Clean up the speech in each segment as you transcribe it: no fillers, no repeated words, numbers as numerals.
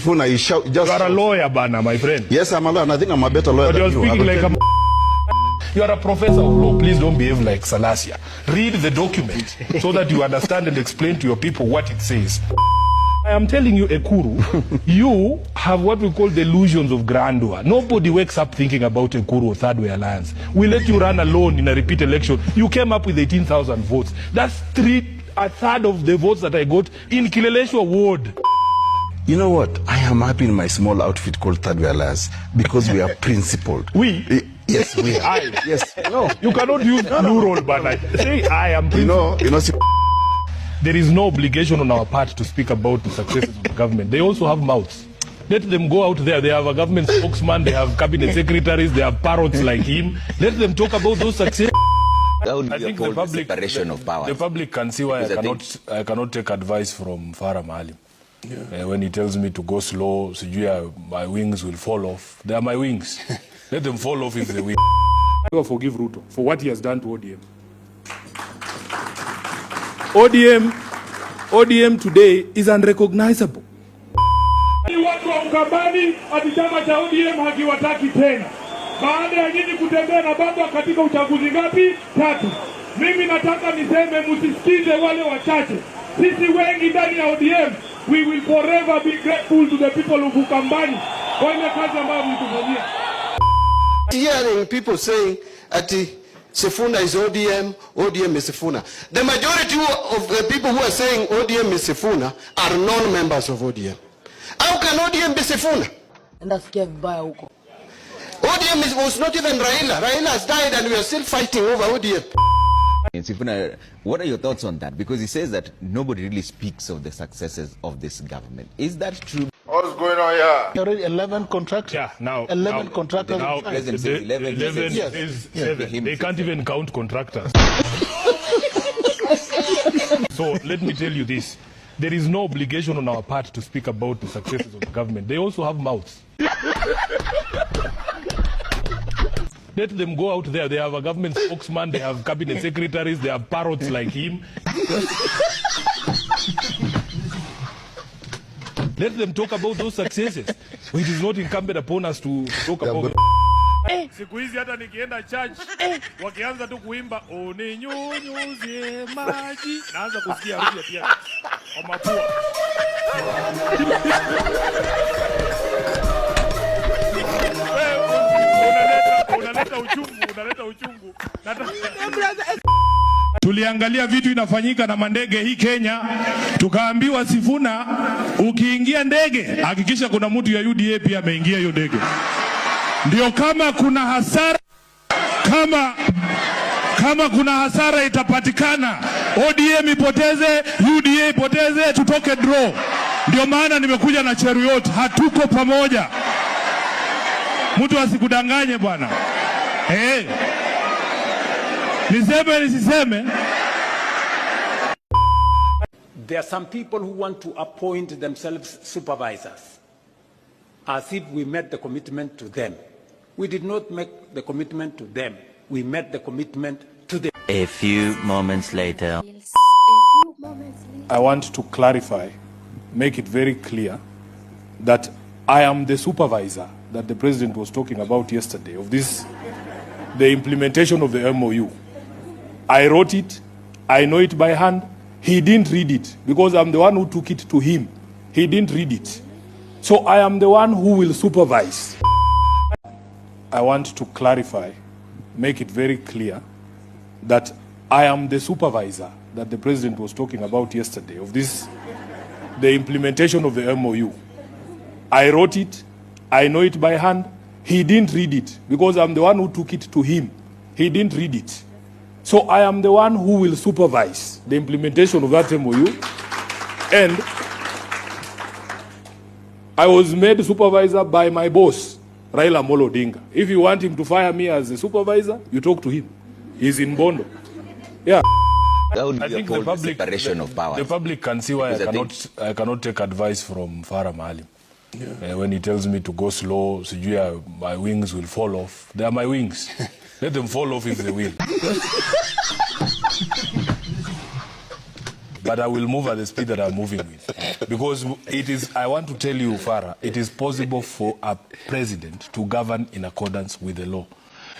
You are a lawyer, Bana, my friend. Yes, I'm a lawyer, and I think I'm a better lawyer than you. But you're speaking like a... You are a professor of law. Please don't behave like Salasia. Read the document so that you understand and explain to your people what it says. I am telling you, Ekuru, you have what we call delusions of grandeur. Nobody wakes up thinking about Ekuru or Third Way Alliance. We let you run alone in a repeat election. You came up with 18,000 votes. That's a third of the votes that I got in Kileleshwa ward. You know what? I am happy in my small outfit called Third Way Alliance because we are principled. We? Yes, we are. Yes. No. You cannot use plural, but I say I am principled. There is no obligation on our part to speak about the successes of the government. They also have mouths. Let them go out there. They have a government spokesman. They have cabinet secretaries. They have parrots like him. Let them talk about those successes. I think the public can see why I cannot take advice from Farah Maalim. Yeah. When he tells me to go slow, my wings will fall off. They are my wings. Let them fall off if they will. I will forgive Ruto for what he has done to ODM. ODM today is unrecognizable. Watu wa Mkambani ati chama cha ODM hakiwataki tena. Baada ya nyinyi kutembea na baba katika uchaguzi ngapi? 3. Mimi nataka niseme msisikize wale wachache. Sisi wengi ndani ya ODM, we will forever be grateful to the people of Mkambani kwa ile kazi ambayo mlitufanyia. Hearing people saying ati Sifuna is ODM, ODM is Sifuna. The majority of the people who are saying ODM is Sifuna are non-members of ODM. How can ODM be Sifuna? Ndasikia vibaya huko. ODM was not even Raila. Raila has died and we are still fighting over ODM. Sifuna, what are your thoughts on that? Because he says that nobody really speaks of the successes of this government. Is that true? What's going on here? Already 11 contractors. Yeah, now 11 contractors. Now, 11 is 7. They can't even count contractors. So let me tell you this. There is no obligation on our part to speak about the successes of the government. They also have mouths. Let them go out there. They have a government spokesman. They have cabinet secretaries. They have parrots like him. Let them talk about those successes. It is not incumbent upon us to talk about it. Siku hizi hata nikienda church wakianza tu kuimba uninyunyuzie maji naanza kusikia harufu ya piano kwa mapua. Unaleta uchungu. Tuliangalia vitu inafanyika na mandege hii Kenya, tukaambiwa Sifuna, ukiingia ndege hakikisha kuna mtu ya UDA pia ameingia hiyo ndege. Ndio kama kuna hasara, kama kuna hasara itapatikana, ODM ipoteze, UDA ipoteze, tutoke draw. Ndio maana nimekuja na Cheruiyot, hatuko pamoja. Mtu asikudanganye bwana. Niseme nisiseme. There are some people who want to appoint themselves supervisors, as if we met the commitment to them. We did not make the commitment to them. We met the commitment to them. A few moments later. I want to clarify, make it very clear that I am the supervisor that the president was talking about yesterday of this, the implementation of the MOU. I wrote it. I know it by hand. He didn't read it because I'm the one who took it to him. He didn't read it. So I am the one who will supervise. I want to clarify, make it very clear that I am the supervisor that the president was talking about yesterday of this, the implementation of the MOU. I wrote it. I know it by hand. He didn't read it because I'm the one who took it to him. He didn't read it. So I am the one who will supervise the implementation of that MOU. And I was made supervisor by my boss, Raila Amolo Odinga. If you want him to fire me as a supervisor, you talk to him. He's in Bondo. Yeah. I think the public can see why I cannot take advice from Farah Maalim. Yeah. When he tells me to go slow, my wings will fall off. They are my wings. Let them fall off if they will. But I will move at the speed that I'm moving with. Because I want to tell you, Farah, it is possible for a president to govern in accordance with the law.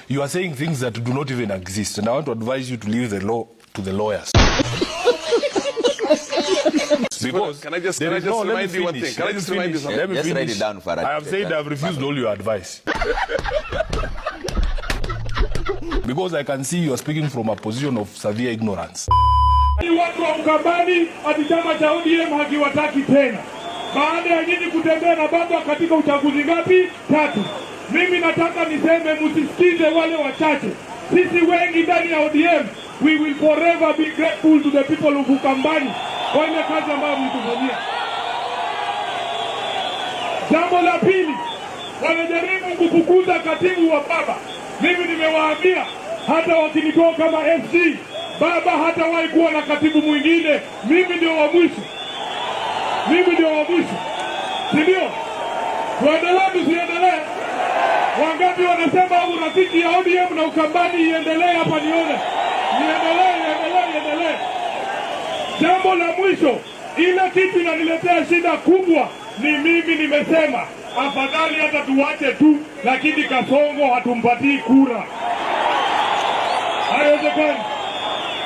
You are saying things that do not even exist, and I want to advise you to leave the law to the lawyers. Because can I just remind you one thing? Can I just remind you something? Let me Just finish. write it down, Farah. I have said I've refused all your advice. Because I can see you are speaking from a position of severe ignorance. Watu wa Ukambani ati chama cha ODM hakiwataki tena. Baada ya nyinyi kutembea na baba katika uchaguzi ngapi? 3. Mimi nataka niseme msisikize wale wachache. Sisi wengi ndani ya ODM, we will forever be grateful to the people of Ukambani kwa ile kazi ambayo mlitufanyia. Jambo la pili, wanajaribu kufukuza katibu wa baba. Mimi nimewaambia hata wakinitoa kama FC, baba hatawahi kuwa na katibu mwingine. Mimi ndio wa mwisho. Mimi ndio wa mwisho. Ndio. Tuendelee tusiendelee? Wangapi wanasema urafiki ya ODM na Ukambani iendelee hapa nione? Iendelee. Jambo la mwisho, ile kitu inaniletea shida kubwa ni mimi nimesema afadhali hata tuwache tu, lakini Kasongo hatumpatii kura. Haiwezekani.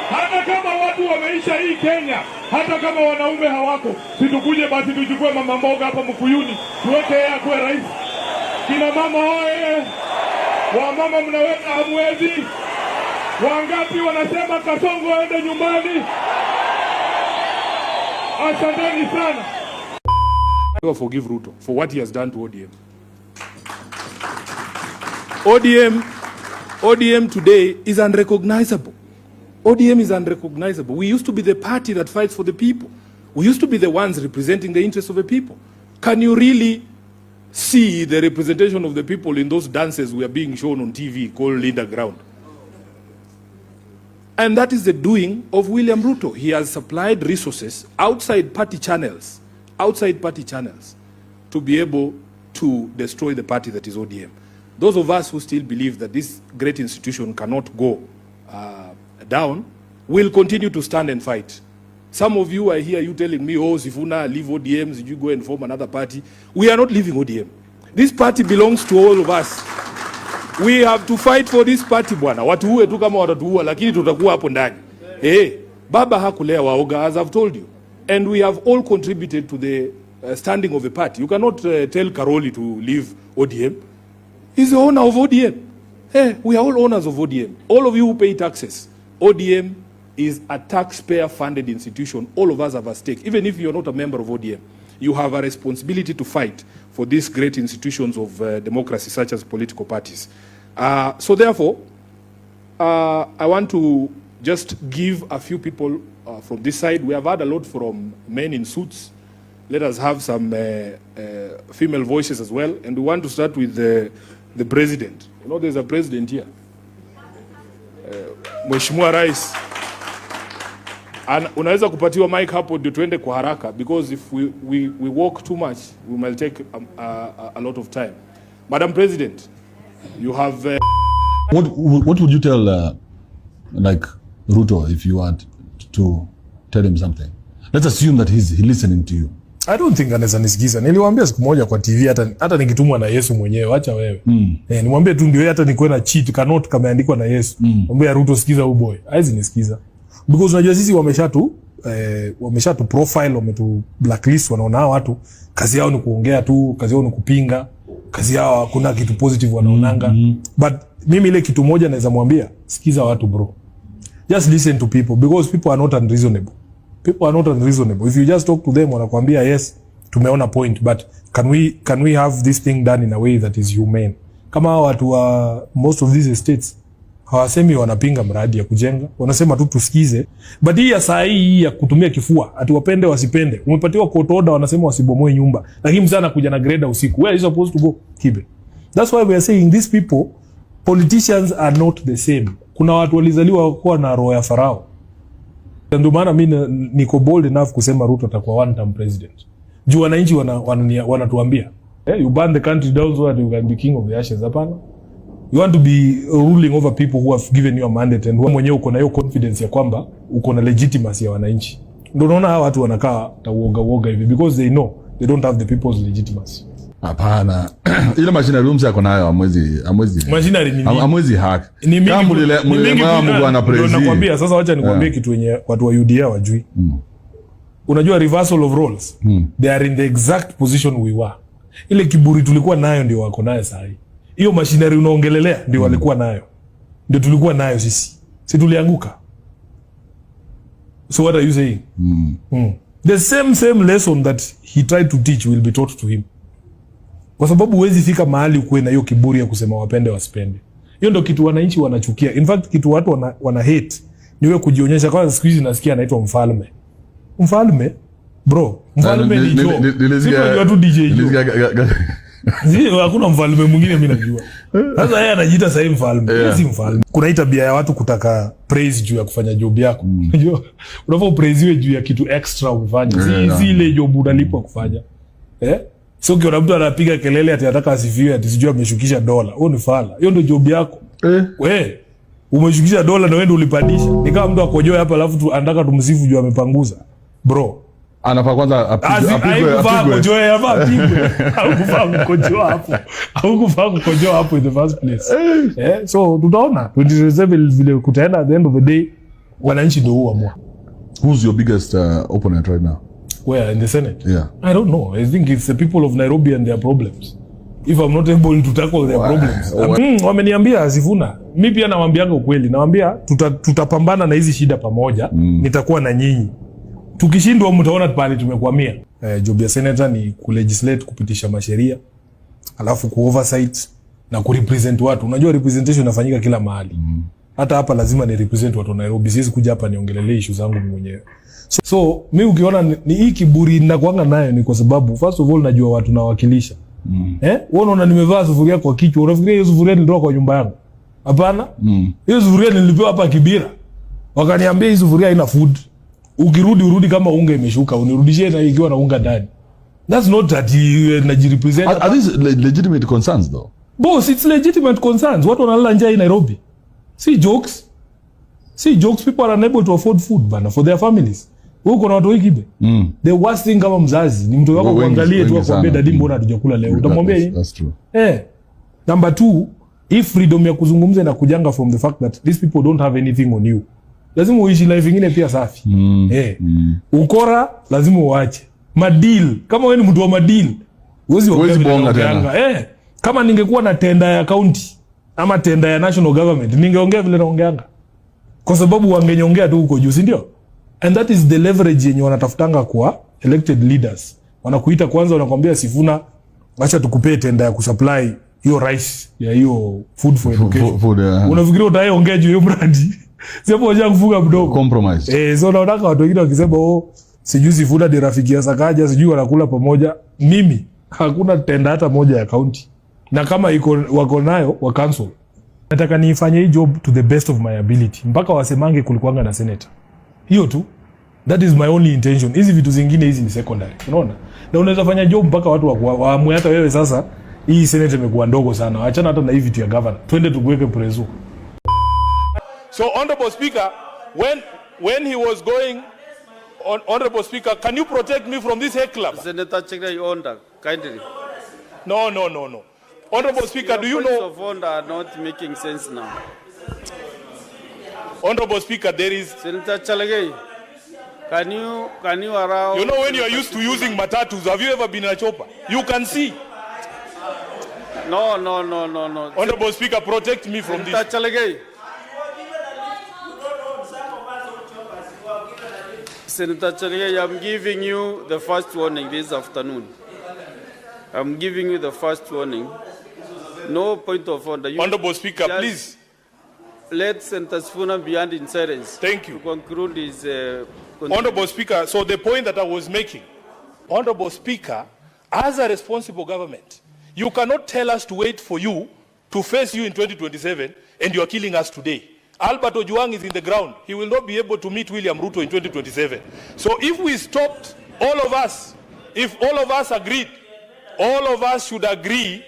Hata kama watu wameisha hii Kenya, hata kama wanaume hawako, situkuje basi tuchukue mama mboga hapa Mkuyuni, tuweke yeye akuwe rais. Kina mama hoye, wamama mnaweka hamwezi. Wangapi wanasema Kasongo aende nyumbani? Asanteni sana. I will forgive Ruto for what he has done to ODM. ODM today is unrecognizable. ODM is unrecognizable. We used to be the party that fights for the people. We used to be the ones representing the interests of the people. Can you really see the representation of the people in those dances we are being shown on TV called Linda Ground? And that is the doing of William Ruto. He has supplied resources outside party channels to be able to destroy the party that is ODM. Those of us who still believe that this great institution cannot go down will continue to stand and fight. Some of you, I hear you telling me, oh, Sifuna, leave ODM, you go and form another party. We are not leaving ODM. This party belongs to all of us. We have to fight for this party, bwana. Watuue tu kama watatuua, lakini tutakuwa hapo ndani. Baba hakulea waoga, as I've told you. And we have all contributed to the standing of the party. You cannot tell Karoli to leave ODM. He's the owner of ODM. We are all owners of ODM. All of you who pay taxes. ODM is a taxpayer-funded institution. All of us have a stake. Even if you're not a member of ODM, you have a responsibility to fight for these great institutions of democracy, such as political parties. So therefore, I want to just give a few people from this side. We have had a lot from men in suits. Let us have some female voices as well. And we want to start with the president. You know, there's a president here. Mheshimiwa Rais. Unaweza kupatiwa mic hapo ndio tuende kwa haraka, because if we walk too much, we might take a lot of time. Madam President, you have... What would you tell like Ruto if you want to tell him something? Let's assume that he's listening to you. I don't think anaweza nisikiza. Niliwaambia siku moja kwa TV, hata nikitumwa na Yesu mwenyewe, acha wewe. Nimwambie tu ndio, hata nikuwe na cheat cannot kameandikwa na Yesu. Mwambie Ruto, sikiza huyu boy. Haizi nisikiza. Because unajua sisi wameshatu profile, wametu blacklist, wanaona watu kazi yao ni kuongea tu, kazi yao ni kupinga, kazi yao hakuna kitu positive wanaonanga. But mimi ile kitu moja naweza mwambia, sikiza watu bro. Just listen to people, because people are not unreasonable. People are not unreasonable. If you just talk to them, wanakuambia yes, tumeona point, but can we have this thing done in a way that is humane? Kama watu wa most of these states hawasemi wanapinga mradi ya kujenga, wanasema tu tusikize. But hii ya saa hii ya kutumia kifua, ati wapende wasipende. Umepatiwa court order, wanasema wasibomoe nyumba, lakini msana kuja na grader usiku. Where is supposed to go? Kibe. That's why we are saying these people, politicians are not the same. Kuna watu walizaliwa kuwa na roho ya Farao. Ndio maana mimi niko bold enough kusema Ruto atakuwa one term president. Juu wananchi wanatuambia, you burn the country down so that you can be king of the ashes. Hapana. You want to be ruling over people who have given you a mandate, and wewe mwenyewe uko na hiyo confidence ya kwamba uko na legitimacy ya wananchi. Ndio unaona hawa watu wanakaa uoga hivi because they know they don't have the people's legitimacy. Hapana. Ile machinery rooms yako nayo amwezi. Machinery ni nini? Amwezi hack. Kama mule bwana president. Nakwambia sasa, wacha nikwambie kitu wenye watu wa UDA wajui. Unajua reversal of roles. They are in the exact position we were. Ile kiburi tulikuwa nayo ndio wako nayo sasa. Hiyo machinery unaongelelea ndio walikuwa nayo. Ndio tulikuwa nayo sisi. Si tulianguka. So what are you saying? The same lesson that he tried to teach will be taught to him. Kwa sababu huwezi fika mahali ukuwe na hiyo kiburi ya kusema wapende wasipende. Hiyo ndio kitu wananchi wanachukia. In fact kitu watu wana hate ni wewe kujionyesha. Kwa siku hizi nasikia anaitwa mfalme. Mfalme? Bro, mfalme ni Joe. Sio watu DJ Joe. Sio, hakuna mfalme mwingine mimi najua. Sasa yeye anajiita sasa mfalme. Si mfalme. Kuna hii tabia ya watu kutaka praise juu ya kufanya job yako. Unajua? Unafaa praise juu ya kitu extra umefanya. Si ile job unalipwa kufanya. So kiona mtu anapiga kelele ati anataka asifiwe ati sijui ameshukisha dola. Huo ni fala. Hiyo ndio job yako. Wewe umeshukisha dola na wewe ndio ulipandisha. Ni kama mtu akojoe hapa alafu anataka tumsifu juu amepanguza. Bro, anafaa kwanza apigwe. Akojoe hapa apigwe. Haukufaa kukojoa hapo. Haukufaa kukojoa hapo in the first place. So tutaona 2027 vile kutaenda. At the end of the day wananchi ndio huamua. Who's your biggest opponent right now? Where in the Senate? Yeah. I don't know. I think it's the people of Nairobi and their problems. If I'm not able to tackle their problems. Wameniambia Sifuna. Mimi pia nawaambianga ukweli. Nawaambia tutapambana na hizi shida pamoja. Nitakuwa na nyinyi. Tukishindwa mtaona pale tumekwamia. Job ya senator ni kulegislate, kupitisha masheria, alafu kuoversight na kurepresent watu. Unajua representation inafanyika kila mahali. Hata hapa lazima ni represent watu wa Nairobi. Siwezi kuja hapa niongelelee issue zangu mwenyewe. So mimi ukiona ni hii kiburi ninakuanga nayo ni kwa sababu first of all najua watu nawakilisha. Wewe unaona nimevaa sufuria kwa kichwa, unafikiria hiyo sufuria nilitoa kwa nyumba yangu? Hapana. Hiyo sufuria nilipewa hapa Kibira. Wakaniambia hii sufuria haina food. Urudi kama unga imeshuka, unirudishie na ikiwa na unga ndani. That's not that najirepresent. Are these legitimate concerns though? Boss, it's legitimate concerns. Watu wanalala njaa in Nairobi. See jokes. People are unable to afford food bana for their families. Wewe kuna watu wengi be. The worst thing kama mzazi ni mtoto wako kuangalie tu akwambie dadi mbona hatujakula leo. Utamwambia nini? That's true. Number 2, if freedom ya kuzungumza na kujanga from the fact that these people don't have anything on you. Lazima uishi life nyingine pia safi. Ukora lazima uache. Madeal, kama wewe ni mtu wa madeal, huwezi bonga tena. Kama ningekuwa na tenda ya county ama tenda ya national government, ningeongea vile naongeanga. Kwa sababu wangenyongea tu huko juu, si ndio? And that is the leverage yenye wanatafutanga kwa elected leaders. Wanakuita kwanza, wanakuambia Sifuna, acha tukupee tenda ya kusupply hiyo rice ya hiyo food for education. Unafikiria utaongea juu hiyo mradi? Sio waje kufunga mdogo. Compromise. So naona watu wengine wakisema sijui Sifuna ni rafiki ya Sakaja, sijui wanakula pamoja. Mimi hakuna tenda hata moja ya county. Na kama wako nayo wa cancel. Nataka niifanye hii job to the best of my ability. Mpaka wasemange kulikuanga na senator. Hiyo tu. That is my only intention. Hizi vitu zingine hizi ni secondary. Unaona? Na unaweza fanya job mpaka watu waamue hata wewe sasa hii senator imekuwa ndogo sana. Achana hata na hivi vitu ya governor. Twende tukuweke preso. So Honorable Speaker, when he was going Honorable Speaker, can you protect me from this heck club? Senator Chegre order kindly. No. Honorable Speaker, do you know of order are not making sense now. Honorable Speaker, there is Senator Chalagay, can you around? You know when you are used to using matatus, have you ever been in a chopper? You can see. No. Honorable Speaker, protect me from Senator this. Chalagay. Senator Chalagay, I'm giving you the first warning this afternoon. I'm giving you the first warning. No point of order. Honorable Speaker, please. Let Senator Sifuna be in silence. Thank you. To conclude his... Honorable Speaker, so the point that I was making, Honorable Speaker, as a responsible government, you cannot tell us to wait for you to face you in 2027 and you are killing us today. Albert Ojwang is in the ground. He will not be able to meet William Ruto in 2027. So if we stopped, all of us, if all of us agreed, all of us should agree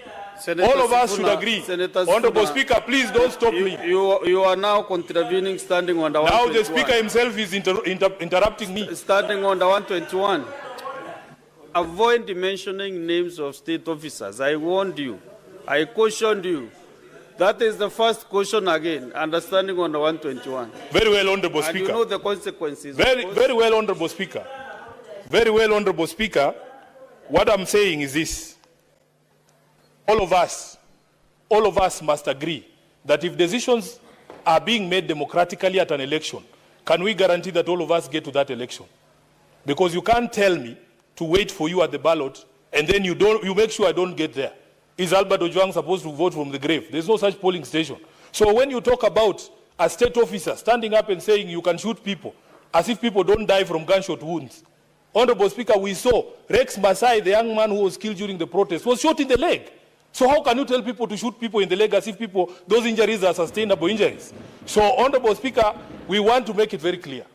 All of us should agree. Honorable Speaker, please don't stop me. You are now contravening standing on the 121. Now the Speaker himself is interrupting me. Standing on the 121. Avoid mentioning names of state officers. I warned you. I cautioned you. That is the first caution again, understanding on the 121. Very well, Honorable Speaker. And you know the consequences. Very well, Honorable Speaker. Very well, Honorable Speaker. What I'm saying is this. All of us must agree that if decisions are being made democratically at an election, can we guarantee that all of us get to that election? Because you can't tell me to wait for you at the ballot and then you make sure I don't get there. Is Albert Ojwang supposed to vote from the grave? There's no such polling station. So when you talk about a state officer standing up and saying you can shoot people, as if people don't die from gunshot wounds. Honorable Speaker, we saw Rex Masai, the young man who was killed during the protest, was shot in the leg. So how can you tell people to shoot people in the leg as if those injuries are sustainable injuries? So, Honorable Speaker, we want to make it very clear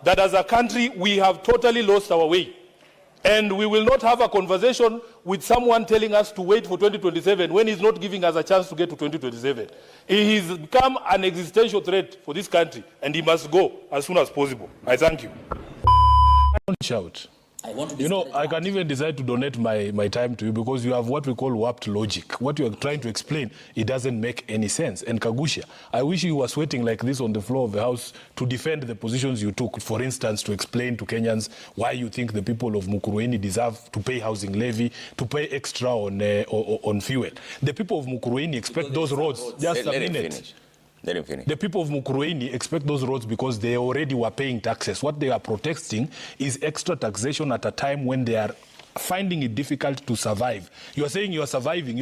that as a country, we have totally lost our way. And we will not have a conversation with someone telling us to wait for 2027 when he's not giving us a chance to get to 2027. He has become an existential threat for this country, and he must go as soon as possible. I thank you. Don't shout. You know, I can even decide to donate my time to you because you have what we call warped logic. What you are trying to explain, it doesn't make any sense. And Kagusha, I wish you were sweating like this on the floor of the House to defend the positions you took. For instance, to explain to Kenyans why you think the people of Mukurweini deserve to pay housing levy, to pay extra on fuel. The people of Mukurweini expect those roads. Just a minute. Let him finish. The people of Mukurweini expect those roads because they already were paying taxes. What they are protesting is extra taxation at a time when they are finding it difficult to survive. You are saying you are surviving.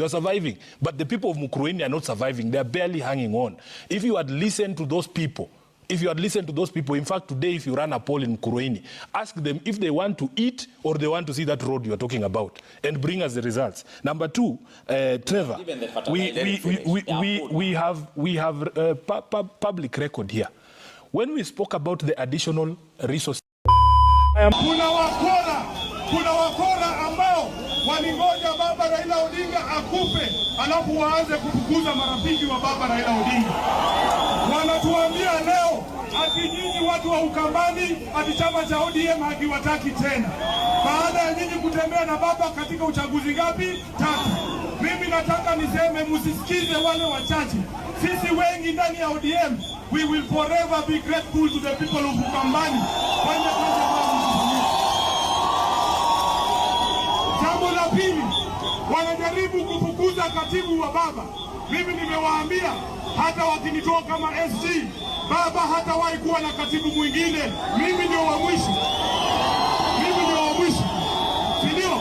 But the people of Mukurweini are not surviving. They are barely hanging on. If you had listened to those people, in fact, today, if you run a poll in Mukurweini, ask them if they want to eat or they want to see that road you are talking about and bring us the results. Number two, Trevor, we have public record here. When we spoke about the additional resources, kuna wakora ambao walingoja baba Raila Odinga akupe alafu waanze kufukuza marafiki wa baba Raila Odinga. Wanatuambia leo ati nyinyi watu wa Ukambani ati chama cha ODM hakiwataki tena. Baada ya nyinyi kutembea na baba katika uchaguzi ngapi? 3. Mimi nataka niseme msisikize wale wachache. Sisi wengi ndani ya ODM, we will forever be grateful to the people of Ukambani. Jambo la pili, wanajaribu kufukuza katibu wa baba. Mimi nimewaambia hata wakinitoa kama SG, baba hatawahi kuwa na katibu mwingine. Mimi ndio wa mwisho. Sindio?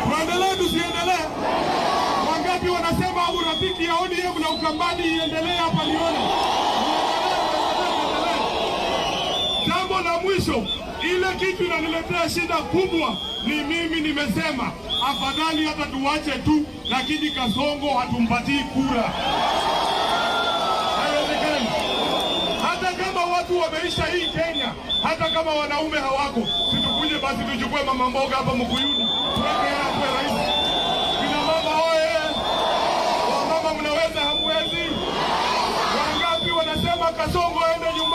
Tuendelee tusiendelee? Wangapi wanasema urafiki ya ODM na Ukambani iendelee hapa nione? Jambo la mwisho, ile kitu inaniletea shida kubwa ni mimi nimesema afadhali hata tuwache tu, lakini Kasongo hatumpatii kura. Haiwezekani. Hata kama watu wameisha hii Kenya, hata kama wanaume hawako, situkuje basi tuchukue mama mboga hapa Mkuyuni, tuweke hapo rais. Kina mama oye! Wamama mnaweza, hamwezi? Wangapi wanasema Kasongo aende nyumbani?